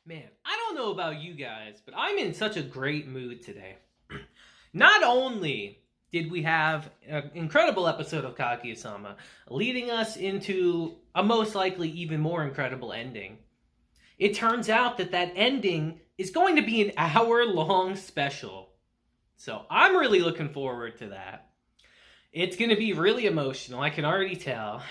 Man, I don't know about you guys, but I'm in such a great mood today. Not only did we have an incredible episode of Kaguya-sama, leading us into a most likely even more incredible ending, it turns out that that ending is going to be an hour-long special. So I'm really looking forward to that. It's going to be really emotional, I can already tell.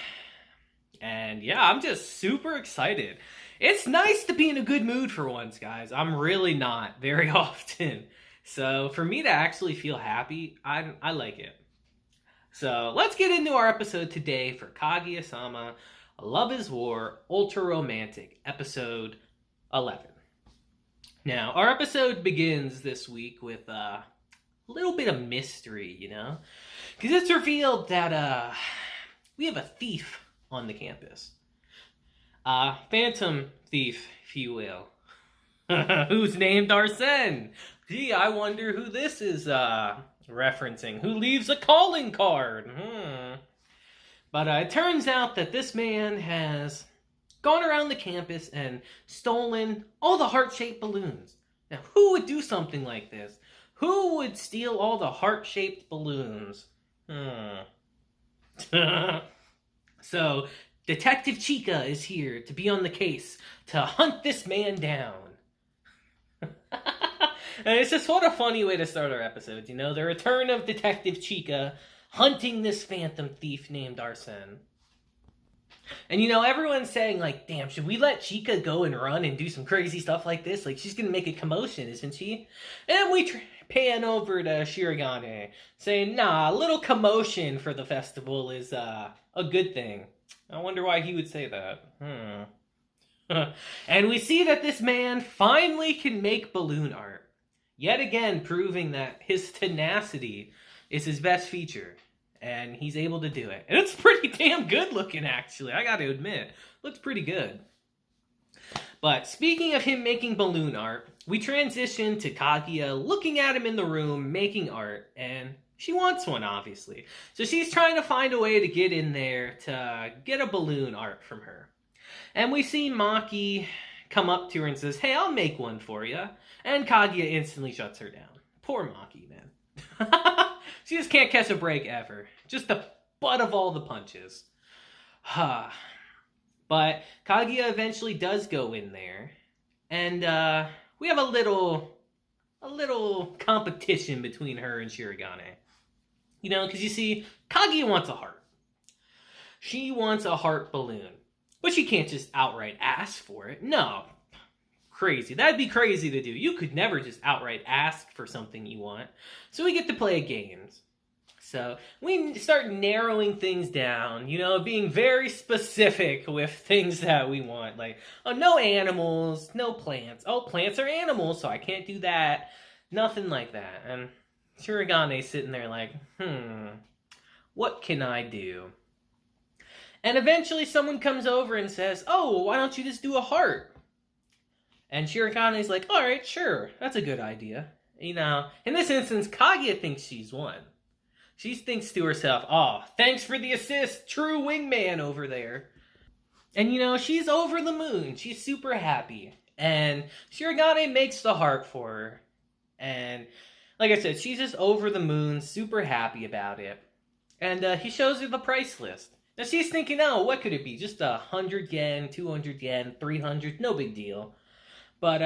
And yeah, I'm just super excited. It's nice to be in a good mood for once, guys. I'm really not very often. So for me to actually feel happy, I like it. So let's get into our episode today for Kaguya-sama, Love is War, Ultra Romantic, episode 11. Now, our episode begins this week with a little bit of mystery, Because it's revealed that we have a thief on the campus. Phantom thief, if you will. Who's named Arsene? Gee, I wonder who this is referencing. Who leaves a calling card? But it turns out that this man has gone around the campus and stolen all the heart-shaped balloons. Now, who would do something like this? Who would steal all the heart-shaped balloons? So, Detective Chica is here to be on the case to hunt this man down. And it's just what a funny way to start our episodes, the return of Detective Chica hunting this phantom thief named Arsene. And everyone's saying, like, damn, should we let Chica go and run and do some crazy stuff like this? Like, she's gonna make a commotion, isn't she? And we pan over to Shirogane, saying, nah, a little commotion for the festival is a good thing. I wonder why he would say that. And we see that this man finally can make balloon art. Yet again, proving that his tenacity is his best feature. And he's able to do it. And it's pretty damn good looking, actually. I gotta admit. Looks pretty good. But speaking of him making balloon art, we transition to Kaguya looking at him in the room, making art. And she wants one, obviously. So she's trying to find a way to get in there to get a balloon art from her. And we see Maki come up to her and says, hey, I'll make one for you. And Kaguya instantly shuts her down. Poor Maki, man. She just can't catch a break ever. Just the butt of all the punches. But Kaguya eventually does go in there. And we have a little competition between her and Shirogane. Because you see, Kaguya wants a heart. She wants a heart balloon. But she can't just outright ask for it. No. Crazy. That'd be crazy to do. You could never just outright ask for something you want. So we get to play games. So we start narrowing things down, being very specific with things that we want. Like, oh, no animals, no plants. Oh, plants are animals, so I can't do that. Nothing like that. And Shirogane's sitting there like, what can I do? And eventually someone comes over and says, oh, why don't you just do a heart? And Shirogane's like, alright, sure, that's a good idea. In this instance, Kaguya thinks she's won. She thinks to herself, oh, thanks for the assist, true wingman over there. And she's over the moon. She's super happy. And Shirogane makes the heart for her. And like I said, she's just over the moon, super happy about it. And he shows her the price list. Now she's thinking, oh, what could it be? Just 100 yen, 200 yen, 300, no big deal. But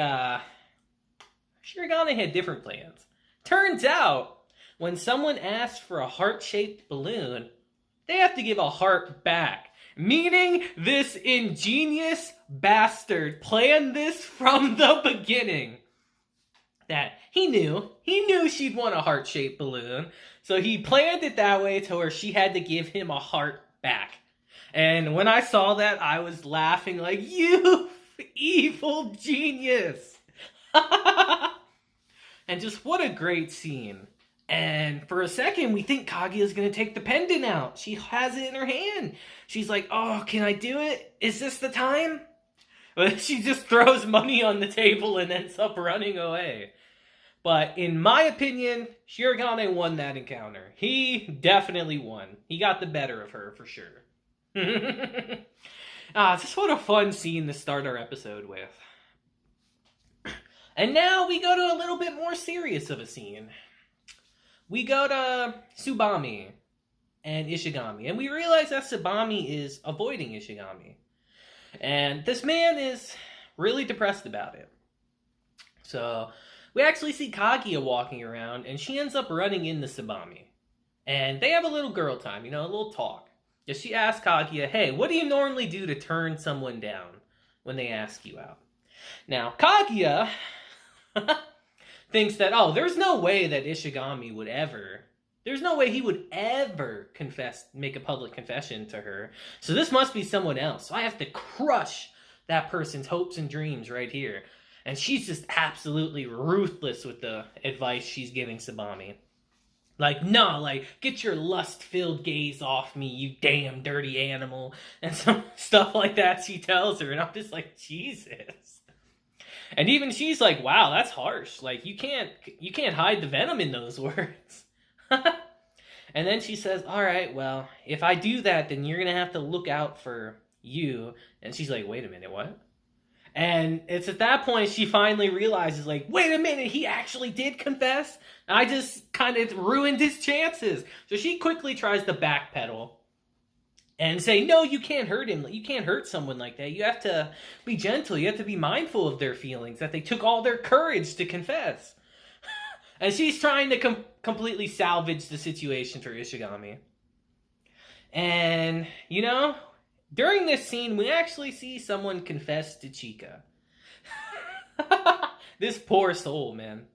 Shirogane had different plans. Turns out, when someone asks for a heart-shaped balloon, they have to give a heart back. Meaning this ingenious bastard planned this from the beginning. That he knew she'd want a heart-shaped balloon. So he planned it that way to where she had to give him a heart back. And when I saw that, I was laughing like, you evil genius. And just what a great scene. And for a second, we think Kaguya's going to take the pendant out. She has it in her hand. She's like, oh, can I do it? Is this the time? But she just throws money on the table and ends up running away. But in my opinion, Shirogane won that encounter. He definitely won. He got the better of her, for sure. Just what a fun scene to start our episode with. And now we go to a little bit more serious of a scene. We go to Tsubame and Ishigami, and we realize that Tsubame is avoiding Ishigami. And this man is really depressed about it. So we actually see Kaguya walking around, and she ends up running into Tsubame. And they have a little girl time, a little talk. Just she asks Kaguya, hey, what do you normally do to turn someone down when they ask you out? Now, Kaguya thinks that, there's no way that Ishigami would ever, there's no way he would ever make a public confession to her. So this must be someone else. So I have to crush that person's hopes and dreams right here. And she's just absolutely ruthless with the advice she's giving Tsubame. Like, no, get your lust-filled gaze off me, you damn dirty animal. And some stuff like that she tells her. And I'm just like, Jesus. And even she's like, wow, that's harsh. You can't hide the venom in those words. And then she says, all right, well, if I do that, then you're going to have to look out for you. And she's like, wait a minute, what? And it's at that point she finally realizes, wait a minute, he actually did confess? I just kind of ruined his chances. So she quickly tries to backpedal and say, no, you can't hurt him. You can't hurt someone like that. You have to be gentle. You have to be mindful of their feelings, that they took all their courage to confess. And she's trying to completely salvage the situation for Ishigami. And, during this scene, we actually see someone confess to Chika. This poor soul, man.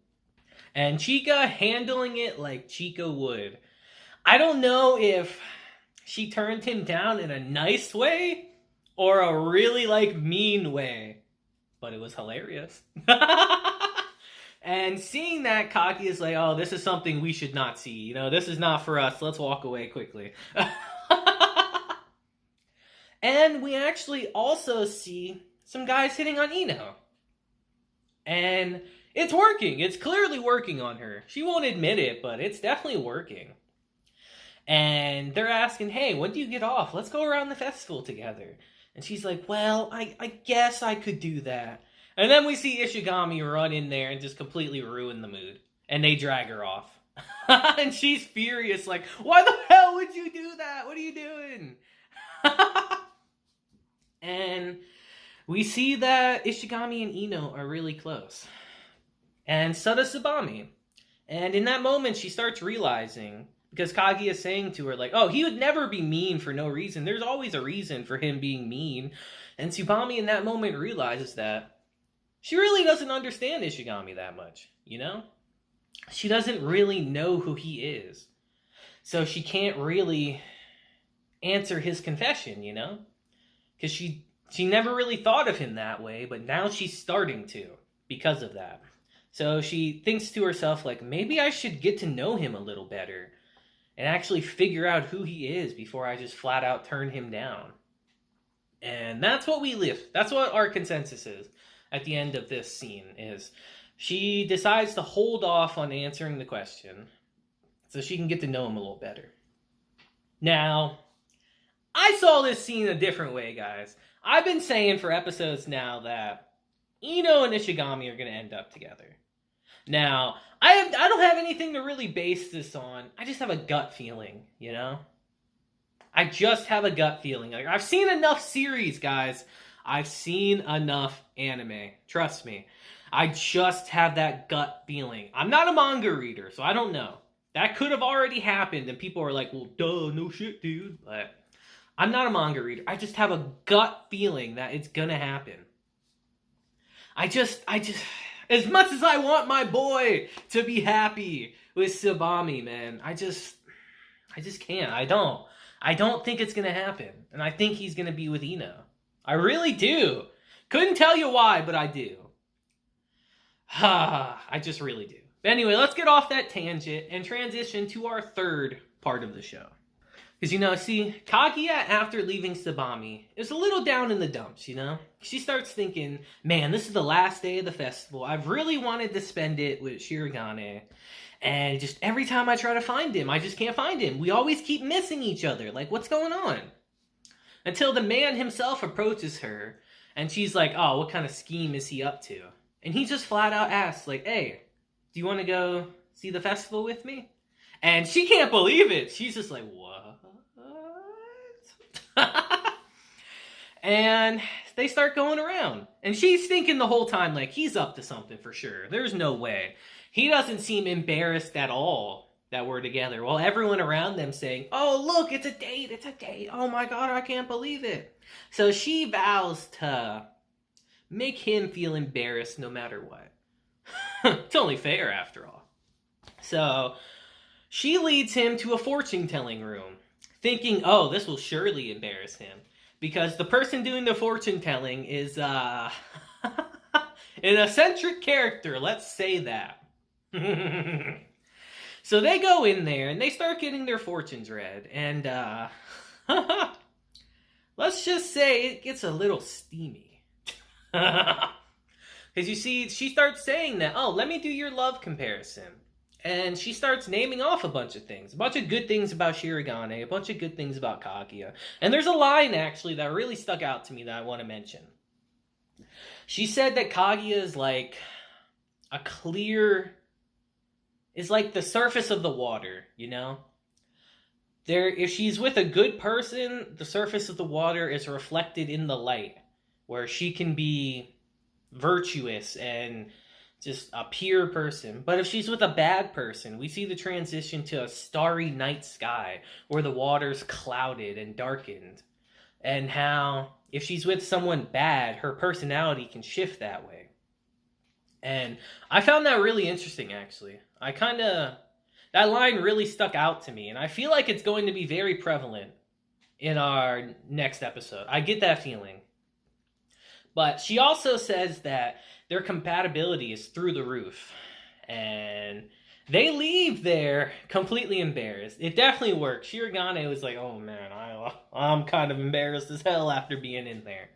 And Chika handling it like Chika would. I don't know if she turned him down in a nice way or a really, mean way. But it was hilarious. And seeing that, Kaki is like, oh, this is something we should not see. This is not for us. Let's walk away quickly. And we actually also see some guys hitting on Ino. And it's working. It's clearly working on her. She won't admit it, but it's definitely working. And they're asking, hey, when do you get off? Let's go around the festival together. And she's like, well, I guess I could do that. And then we see Ishigami run in there and just completely ruin the mood. And they drag her off. And she's furious, like, why the hell would you do that? What are you doing? And we see that Ishigami and Ino are really close. And so does Tsubame. And in that moment, she starts realizing, because Kaguya is saying to her, oh, he would never be mean for no reason. There's always a reason for him being mean. And Tsubame in that moment realizes that she really doesn't understand Ishigami that much, She doesn't really know who he is. So she can't really answer his confession, Because she never really thought of him that way, but now she's starting to because of that. So she thinks to herself, maybe I should get to know him a little better and actually figure out who he is before I just flat out turn him down. And that's what we live. That's what our consensus is at the end of this scene is she decides to hold off on answering the question so she can get to know him a little better. Now, I saw this scene a different way, guys. I've been saying for episodes now that Ino and Ishigami are going to end up together. Now, I don't have anything to really base this on. I just have a gut feeling, I just have a gut feeling. I've seen enough series, guys. I've seen enough anime. Trust me. I just have that gut feeling. I'm not a manga reader, so I don't know. That could have already happened, and people are like, well, duh, no shit, dude. But I'm not a manga reader. I just have a gut feeling that it's gonna happen. I just, as much as I want my boy to be happy with Tsubame, man, I just can't. I don't think it's gonna happen. And I think he's gonna be with Ino. I really do. Couldn't tell you why, but I do. I just really do. But anyway, let's get off that tangent and transition to our third part of the show. Because, see, Kaguya, after leaving Tsubame, is a little down in the dumps, She starts thinking, man, this is the last day of the festival. I've really wanted to spend it with Shirogane. And just every time I try to find him, I just can't find him. We always keep missing each other. What's going on? Until the man himself approaches her, and she's like, oh, what kind of scheme is he up to? And he just flat out asks, like, hey, do you want to go see the festival with me? And she can't believe it. She's just like, what? And they start going around. And she's thinking the whole time, like, he's up to something for sure. There's no way. He doesn't seem embarrassed at all that we're together. While everyone around them saying, oh, look, it's a date, it's a date. Oh my God, I can't believe it. So she vows to make him feel embarrassed no matter what. It's only fair, after all. So she leads him to a fortune-telling room, thinking, oh, this will surely embarrass him. Because the person doing the fortune-telling is an eccentric character, let's say that. So they go in there, and they start getting their fortunes read. And let's just say it gets a little steamy. Because you see, she starts saying that, oh, let me do your love comparison. And she starts naming off a bunch of things. A bunch of good things about Shirogane. A bunch of good things about Kaguya. And there's a line, actually, that really stuck out to me that I want to mention. She said that Kaguya is like a clear... is like the surface of the water, you know? If she's with a good person, the surface of the water is reflected in the light. Where she can be virtuous and... just a pure person. But if she's with a bad person, we see the transition to a starry night sky where the water's clouded and darkened. And how if she's with someone bad, her personality can shift that way. And I found that really interesting, actually. That line really stuck out to me. And I feel like it's going to be very prevalent in our next episode. I get that feeling. But she also says that their compatibility is through the roof. And they leave there completely embarrassed. It definitely worked. Shirogane was like, oh man, I'm kind of embarrassed as hell after being in there.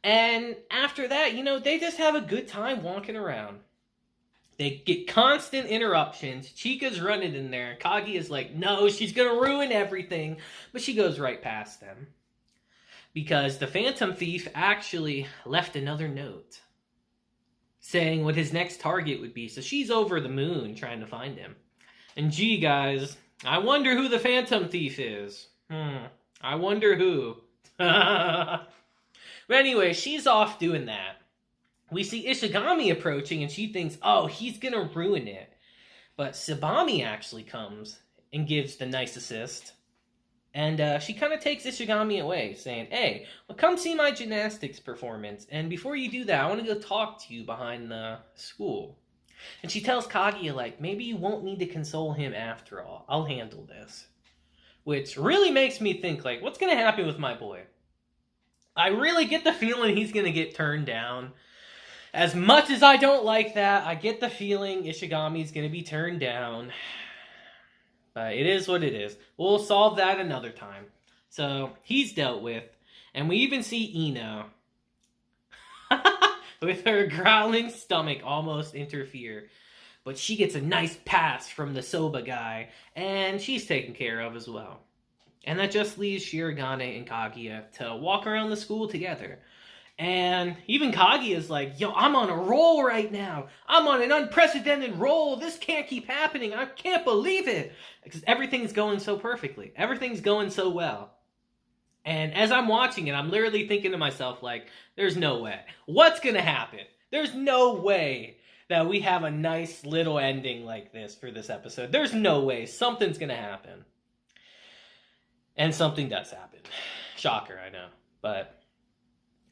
And after that, they just have a good time walking around. They get constant interruptions. Chika's running in there. Kaguya's like, no, she's going to ruin everything. But she goes right past them. Because the Phantom Thief actually left another note saying what his next target would be. So she's over the moon trying to find him. And gee, guys, I wonder who the Phantom Thief is. I wonder who. But anyway, she's off doing that. We see Ishigami approaching and she thinks, oh, he's going to ruin it. But Tsubame actually comes and gives the nice assist. And she kind of takes Ishigami away, saying, hey, well, come see my gymnastics performance. And before you do that, I want to go talk to you behind the school. And she tells Kaguya, like, maybe you won't need to console him after all. I'll handle this. Which really makes me think, like, what's going to happen with my boy? I really get the feeling he's going to get turned down. As much as I don't like that, I get the feeling Ishigami's going to be turned down. But it is what it is. We'll solve that another time. So, he's dealt with. And we even see Ino with her growling stomach almost interfere. But she gets a nice pass from the Soba guy. And she's taken care of as well. And that just leaves Shirogane and Kaguya to walk around the school together. And even Kaguya's like, yo, I'm on a roll right now. I'm on an unprecedented roll. This can't keep happening. I can't believe it. Because everything's going so perfectly. Everything's going so well. And as I'm watching it, I'm literally thinking to myself, like, there's no way. What's going to happen? There's no way that we have a nice little ending like this for this episode. There's no way. Something's going to happen. And something does happen. Shocker, I know. But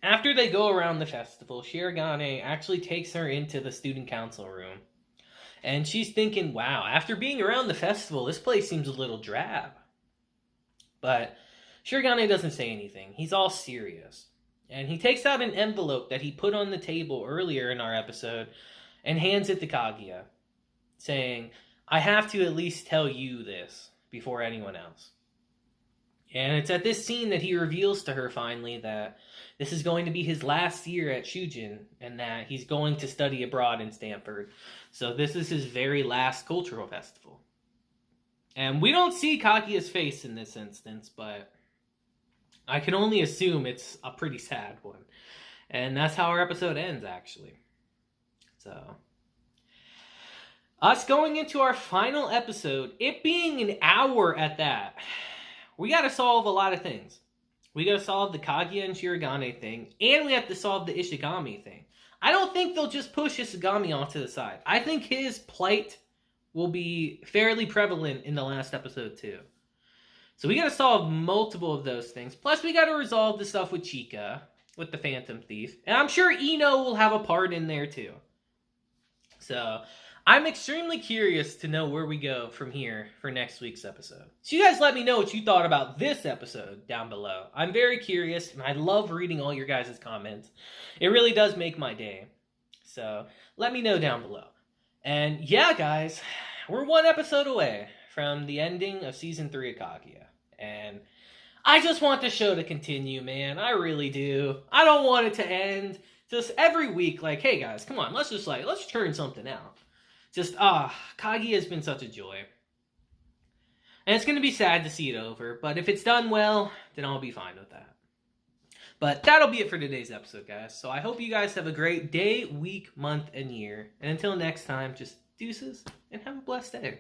after they go around the festival, Shirogane actually takes her into the student council room. And she's thinking, wow, after being around the festival, this place seems a little drab. But Shirogane doesn't say anything. He's all serious. And he takes out an envelope that he put on the table earlier in our episode and hands it to Kaguya, saying, I have to at least tell you this before anyone else. And it's at this scene that he reveals to her finally that this is going to be his last year at Shujin and that he's going to study abroad in Stanford. So this is his very last cultural festival. And we don't see Kaguya's face in this instance, but I can only assume it's a pretty sad one. And that's how our episode ends, actually. So, us going into our final episode, it being an hour at that, we got to solve a lot of things. We got to solve the Kaguya and shirogane thing, and we have to solve the ishigami thing. I don't think they'll just push Ishigami off to the side. I think his plight will be fairly prevalent in the last episode too. So we got to solve multiple of those things. Plus we got to resolve the stuff with Chika, with the Phantom Thief. And I'm sure Ino will have a part in there too. So I'm extremely curious to know where we go from here for next week's episode. So you guys let me know what you thought about this episode down below. I'm very curious, and I love reading all your guys' comments. It really does make my day. So let me know down below. And yeah, guys, we're one episode away from the ending of Season 3 of Kaguya. And I just want the show to continue, man. I really do. I don't want it to end. Just every week, like, hey guys, come on, let's turn something out. Just, Kaguya has been such a joy. And it's going to be sad to see it over, but if it's done well, then I'll be fine with that. But that'll be it for today's episode, guys. So I hope you guys have a great day, week, month, and year. And until next time, just deuces, and have a blessed day.